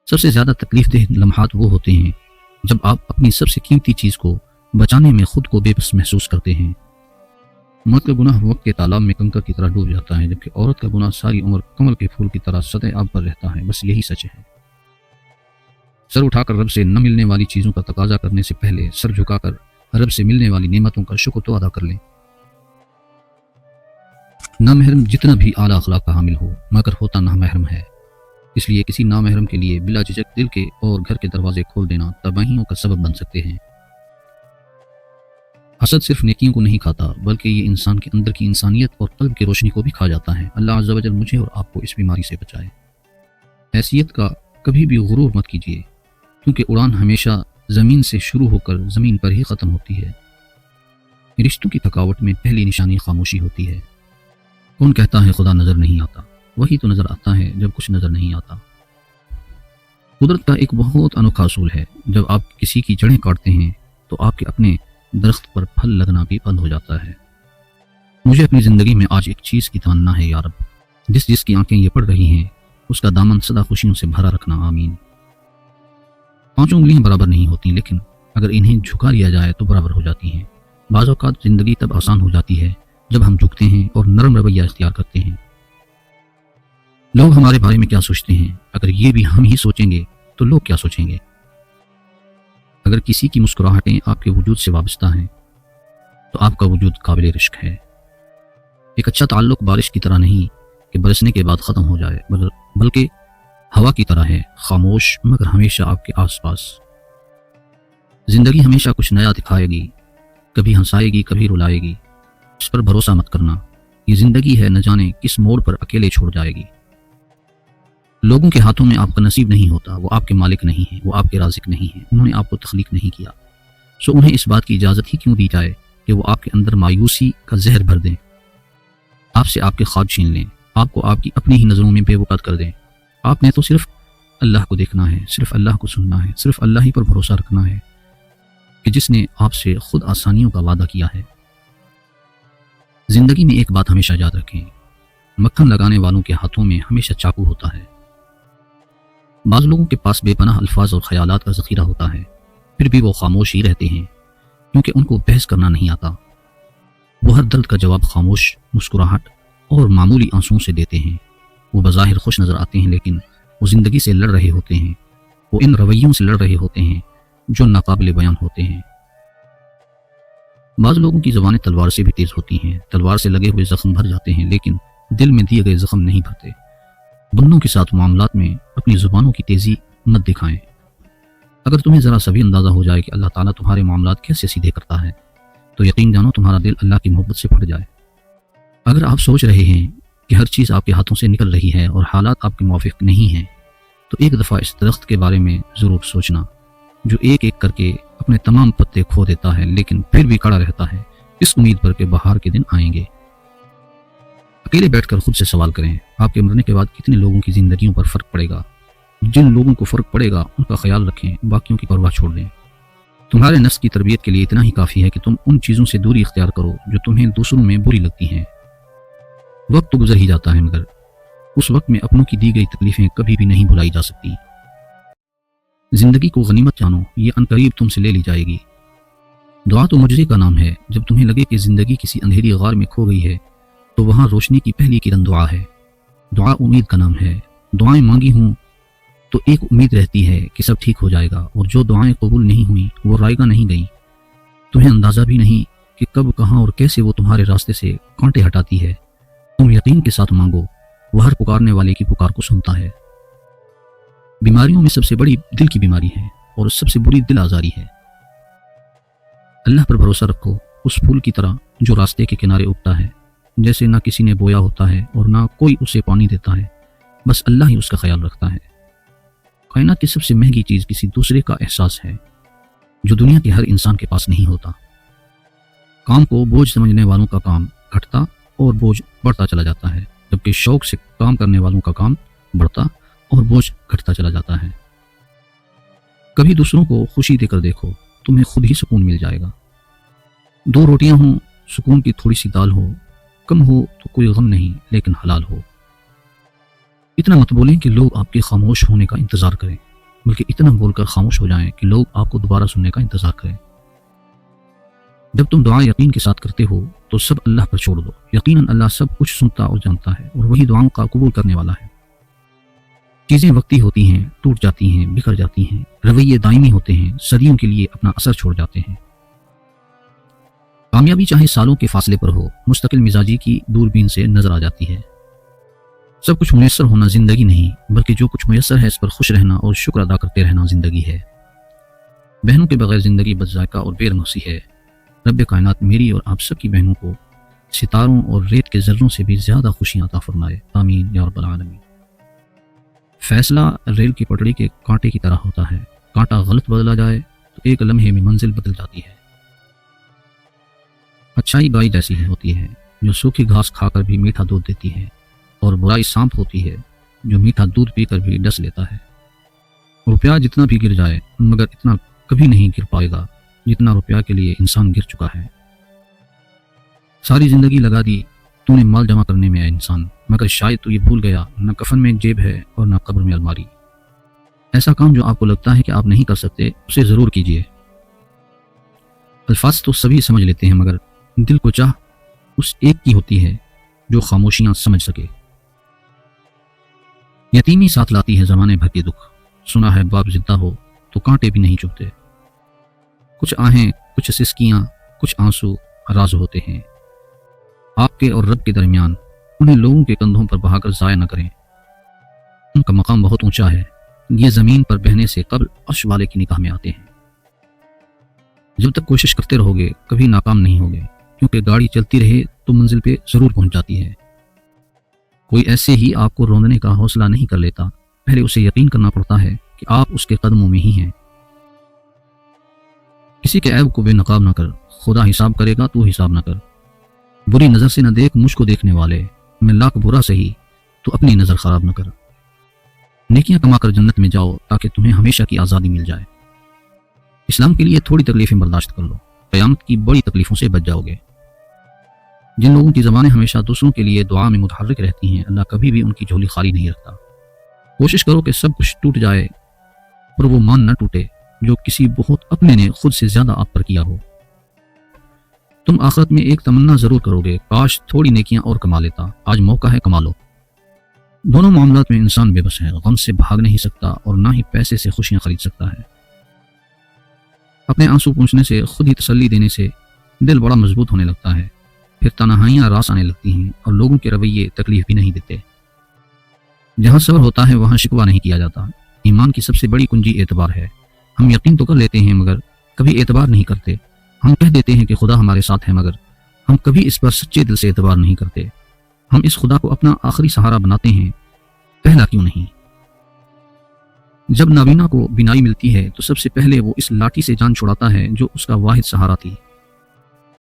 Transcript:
سب سے زیادہ تکلیف دہ لمحات وہ ہوتے ہیں جب آپ اپنی سب سے قیمتی چیز کو بچانے میں خود کو بے بس محسوس کرتے ہیں۔ مرد کا گناہ وقت کے تالاب میں کنکر کی طرح ڈوب جاتا ہے، جبکہ عورت کا گناہ ساری عمر کمل کے پھول کی طرح سطح آب پر رہتا ہے۔ بس یہی سچ ہے۔ سر اٹھا کر رب سے نہ ملنے والی چیزوں کا تقاضا کرنے سے پہلے سر جھکا کر رب سے ملنے والی نعمتوں کا شکر تو ادا کر لیں۔ نامحرم جتنا بھی اعلیٰ اخلاق کا حامل ہو مگر ہوتا نامحرم ہے، اس لیے کسی نامحرم کے لیے بلا جھجک دل کے اور گھر کے دروازے کھول دینا تباہیوں کا سبب بن سکتے ہیں۔ حسد صرف نیکیوں کو نہیں کھاتا بلکہ یہ انسان کے اندر کی انسانیت اور قلب کی روشنی کو بھی کھا جاتا ہے۔ اللہ عز و جل مجھے اور آپ کو اس بیماری سے بچائے۔ حیثیت کا کبھی بھی غرور مت کیجیے، کیونکہ اڑان ہمیشہ زمین سے شروع ہو کر زمین پر ہی ختم ہوتی ہے۔ رشتوں کی تھکاوٹ میں پہلی نشانی خاموشی ہوتی ہے۔ کون کہتا ہے خدا نظر نہیں آتا؟ وہی تو نظر آتا ہے جب کچھ نظر نہیں آتا۔ قدرت کا ایک بہت انوکھا اصول ہے، جب آپ کسی کی جڑیں کاٹتے ہیں تو آپ کے اپنے درخت پر پھل لگنا بھی بند ہو جاتا ہے۔ مجھے اپنی زندگی میں آج ایک چیز کی تمنا ہے یا رب، جس کی آنکھیں یہ پڑھ رہی ہیں اس کا دامن سدا خوشیوں سے بھرا رکھنا، آمین۔ 5 انگلیاں برابر نہیں ہوتی، لیکن اگر انہیں جھکا لیا جائے تو برابر ہو جاتی ہیں۔ بعض اوقات زندگی تب آسان ہو جاتی ہے جب ہم جھکتے ہیں اور نرم رویہ اختیار کرتے ہیں۔ لوگ ہمارے بارے میں کیا سوچتے ہیں؟ اگر یہ بھی ہم ہی سوچیں گے تو لوگ کیا سوچیں گے؟ اگر کسی کی مسکراہٹیں آپ کے وجود سے وابستہ ہیں تو آپ کا وجود قابل رشک ہے۔ ایک اچھا تعلق بارش کی طرح نہیں کہ برسنے کے بعد ختم ہو جائے، بلکہ ہوا کی طرح ہے، خاموش مگر ہمیشہ آپ کے آس پاس۔ زندگی ہمیشہ کچھ نیا دکھائے گی، کبھی ہنسائے گی کبھی رلائے گی، اس پر بھروسہ مت کرنا، یہ زندگی ہے، نہ جانے کس موڑ پر اکیلے چھوڑ جائے گی۔ لوگوں کے ہاتھوں میں آپ کا نصیب نہیں ہوتا، وہ آپ کے مالک نہیں ہیں، وہ آپ کے رازق نہیں ہیں، انہوں نے آپ کو تخلیق نہیں کیا، سو انہیں اس بات کی اجازت ہی کیوں دی جائے کہ وہ آپ کے اندر مایوسی کا زہر بھر دیں، آپ سے آپ کے خواب چھین لیں، آپ کو آپ کی اپنی ہی نظروں میں بے وقت کر دیں۔ آپ نے تو صرف اللہ کو دیکھنا ہے، صرف اللہ کو سننا ہے، صرف اللہ ہی پر بھروسہ رکھنا ہے کہ جس نے آپ سے خود آسانیوں کا وعدہ کیا ہے۔ زندگی میں ایک بات ہمیشہ یاد رکھیں، مکھن لگانے والوں کے ہاتھوں میں ہمیشہ چاقو ہوتا ہے۔ بعض لوگوں کے پاس بے پناہ الفاظ اور خیالات کا ذخیرہ ہوتا ہے، پھر بھی وہ خاموش ہی رہتے ہیں کیونکہ ان کو بحث کرنا نہیں آتا۔ وہ ہر درد کا جواب خاموش مسکراہٹ اور معمولی آنسوؤں سے دیتے ہیں۔ وہ بظاہر خوش نظر آتے ہیں لیکن وہ زندگی سے لڑ رہے ہوتے ہیں، وہ ان رویوں سے لڑ رہے ہوتے ہیں جو ناقابل بیان ہوتے ہیں۔ بعض لوگوں کی زبانیں تلوار سے بھی تیز ہوتی ہیں، تلوار سے لگے ہوئے زخم بھر جاتے ہیں لیکن دل میں دیے گئے زخم نہیں بھرتے۔ بندوں کے ساتھ معاملات میں اپنی زبانوں کی تیزی مت دکھائیں۔ اگر تمہیں ذرا سا بھی اندازہ ہو جائے کہ اللہ تعالیٰ تمہارے معاملات کیسے سیدھے کرتا ہے تو یقین جانو تمہارا دل اللہ کی محبت سے پھٹ جائے۔ اگر آپ سوچ رہے ہیں کہ ہر چیز آپ کے ہاتھوں سے نکل رہی ہے اور حالات آپ کے موافق نہیں ہیں تو ایک دفعہ اس درخت کے بارے میں ضرور سوچنا جو ایک ایک کر کے اپنے تمام پتے کھو دیتا ہے لیکن پھر بھی کھڑا رہتا ہے اس امید پر کہ بہار کے دن آئیں گے۔ اکیلے بیٹھ کر خود سے سوال کریں، آپ کے مرنے کے بعد کتنے لوگوں کی زندگیوں پر فرق پڑے گا؟ جن لوگوں کو فرق پڑے گا ان کا خیال رکھیں، باقیوں کی پرواہ چھوڑ دیں۔ تمہارے نفس کی تربیت کے لیے اتنا ہی کافی ہے کہ تم ان چیزوں سے دوری اختیار کرو جو تمہیں دوسروں میں بری لگتی ہیں۔ وقت تو گزر ہی جاتا ہے مگر اس وقت میں اپنوں کی دی گئی تکلیفیں کبھی بھی نہیں بھلائی جا سکتی۔ زندگی کو غنیمت جانو، یہ عنقریب تم سے لے لی جائے گی۔ دعا تو معجزے کا نام ہے، جب تمہیں لگے کہ زندگی کسی اندھیری غار میں کھو گئی ہے تو وہاں روشنی کی پہلی کرن دعا ہے۔ دعا امید کا نام ہے، دعائیں مانگی ہوں تو ایک امید رہتی ہے کہ سب ٹھیک ہو جائے گا، اور جو دعائیں قبول نہیں ہوئیں وہ رائگاں نہیں گئیں۔ تمہیں اندازہ بھی نہیں کہ کب کہاں اور کیسے وہ تمہارے راستے سے کانٹے ہٹاتی ہے۔ تم یقین کے ساتھ مانگو، وہ ہر پکارنے والے کی پکار کو سنتا ہے۔ بیماریوں میں سب سے بڑی دل کی بیماری ہے اور سب سے بری دل آزاری ہے۔ اللہ پر بھروسہ رکھو، اس پھول کی طرح جو راستے کے کنارے اگتا ہے، جیسے نہ کسی نے بویا ہوتا ہے اور نہ کوئی اسے پانی دیتا ہے، بس اللہ ہی اس کا خیال رکھتا ہے۔ کائنات کی سب سے مہنگی چیز کسی دوسرے کا احساس ہے جو دنیا کے ہر انسان کے پاس نہیں ہوتا۔ کام کو بوجھ سمجھنے والوں کا کام گھٹتا اور بوجھ بڑھتا چلا جاتا ہے، جبکہ شوق سے کام کرنے والوں کا کام بڑھتا اور بوجھ گھٹتا چلا جاتا ہے۔ کبھی دوسروں کو خوشی دے کر دیکھو، تمہیں خود ہی سکون مل جائے گا۔ 2 روٹیاں ہوں، سکون کی تھوڑی سی دال ہو، کم ہو تو کوئی غم نہیں لیکن حلال ہو۔ اتنا مت بولیں کہ لوگ آپ کے خاموش ہونے کا انتظار کریں، بلکہ اتنا بول کر خاموش ہو جائیں کہ لوگ آپ کو دوبارہ سننے کا انتظار کریں۔ جب تم دعا یقین کے ساتھ کرتے ہو تو سب اللہ پر چھوڑ دو، یقیناً اللہ سب کچھ سنتا اور جانتا ہے، اور وہی دعاؤں کا قبول کرنے والا ہے۔ چیزیں وقتی ہوتی ہیں، ٹوٹ جاتی ہیں، بکھر جاتی ہیں، رویے دائمی ہوتے ہیں، صدیوں کے لیے اپنا اثر چھوڑ جاتے ہیں۔ کامیابی چاہے سالوں کے فاصلے پر ہو، مستقل مزاجی کی دوربین سے نظر آ جاتی ہے۔ سب کچھ میسر ہونا زندگی نہیں، بلکہ جو کچھ میسر ہے اس پر خوش رہنا اور شکر ادا کرتے رہنا زندگی ہے۔ بہنوں کے بغیر زندگی بد ذائقہ اور بے رنگ سی ہے۔ رب کائنات میری اور آپ سب کی بہنوں کو ستاروں اور ریت کے ذروں سے بھی زیادہ خوشیاں عطا فرمائے، آمین یا رب العالمین۔ فیصلہ ریل کی پٹڑی کے کانٹے کی طرح ہوتا ہے، کانٹا غلط بدلا جائے تو ایک لمحے میں منزل بدل جاتی ہے۔ اچھائی گائے جیسی ہوتی ہے جو سوکھی گھاس کھا کر بھی میٹھا دودھ دیتی ہے، اور برائی سانپ ہوتی ہے جو میٹھا دودھ پی کر بھی ڈس لیتا ہے۔ روپیہ جتنا بھی گر جائے مگر اتنا کبھی نہیں گر پائے گا جتنا روپیہ کے لیے انسان گر چکا ہے۔ ساری زندگی لگا دی تو نے مال جمع کرنے میں، ہے انسان، مگر شاید تو یہ بھول گیا نہ کفن میں جیب ہے اور نہ قبر میں الماری۔ ایسا کام جو آپ کو لگتا ہے کہ آپ نہیں کر سکتے اسے ضرور کیجیے۔ الفاظ تو سبھی سمجھ لیتے ہیں مگر دل کو چاہ اس ایک کی ہوتی ہے جو خاموشیاں سمجھ سکے۔ یتیمی ساتھ لاتی ہے زمانے بھر کے دکھ، سنا ہے باپ زندہ ہو تو کانٹے بھی نہیں چبھتے۔ کچھ آہیں، کچھ سسکیاں، کچھ آنسو راز ہوتے ہیں آپ کے اور رب کے درمیان، انہیں لوگوں کے کندھوں پر بہا کر ضائع نہ کریں۔ ان کا مقام بہت اونچا ہے، یہ زمین پر بہنے سے قبل عرش والے کی نگاہ میں آتے ہیں۔ جب تک کوشش کرتے رہو گے کبھی ناکام نہیں ہوگے، کیونکہ گاڑی چلتی رہے تو منزل پہ ضرور پہنچ جاتی ہے۔ کوئی ایسے ہی آپ کو روندنے کا حوصلہ نہیں کر لیتا، پہلے اسے یقین کرنا پڑتا ہے کہ آپ اس کے قدموں میں ہی ہیں۔ کسی کے عیب کو بے نقاب نہ کر، خدا حساب کرے گا تو حساب نہ کر۔ بری نظر سے نہ دیکھ مجھ کو دیکھنے والے، میں لاکھ برا سہی تو اپنی نظر خراب نہ کر۔ نیکیاں کما کر جنت میں جاؤ تاکہ تمہیں ہمیشہ کی آزادی مل جائے۔ اسلام کے لیے تھوڑی تکلیفیں برداشت کر لو، قیامت کی بڑی تکلیفوں سے بچ جاؤ گے۔ جن لوگوں کی زبانیں ہمیشہ دوسروں کے لیے دعا میں متحرک رہتی ہیں، اللہ کبھی بھی ان کی جھولی خالی نہیں رکھتا۔ کوشش کرو کہ سب کچھ ٹوٹ جائے پر وہ مان نہ ٹوٹے جو کسی بہت اپنے نے خود سے زیادہ آپ پر کیا ہو۔ تم آخرت میں ایک تمنا ضرور کرو گے، کاش تھوڑی نیکیاں اور کما لیتا، آج موقع ہے کما لو۔ دونوں معاملات میں انسان بے بس ہے، غم سے بھاگ نہیں سکتا اور نہ ہی پیسے سے خوشیاں خرید سکتا ہے۔ اپنے آنسو پوچھنے سے، خود ہی تسلی دینے سے دل بڑا مضبوط ہونے لگتا ہے، پھر تنہائیاں راس آنے لگتی ہیں اور لوگوں کے رویے تکلیف بھی نہیں دیتے۔ جہاں صبر ہوتا ہے وہاں شکوہ نہیں کیا جاتا۔ ایمان کی سب سے بڑی کنجی اعتبار ہے۔ ہم یقین تو کر لیتے ہیں مگر کبھی اعتبار نہیں کرتے۔ ہم کہہ دیتے ہیں کہ خدا ہمارے ساتھ ہے مگر ہم کبھی اس پر سچے دل سے اعتبار نہیں کرتے۔ ہم اس خدا کو اپنا آخری سہارا بناتے ہیں، پہلا کیوں نہیں؟ جب نابینا کو بینائی ملتی ہے تو سب سے پہلے وہ اس لاٹھی سے جان چھڑاتا ہے جو اس کا واحد سہارا تھی۔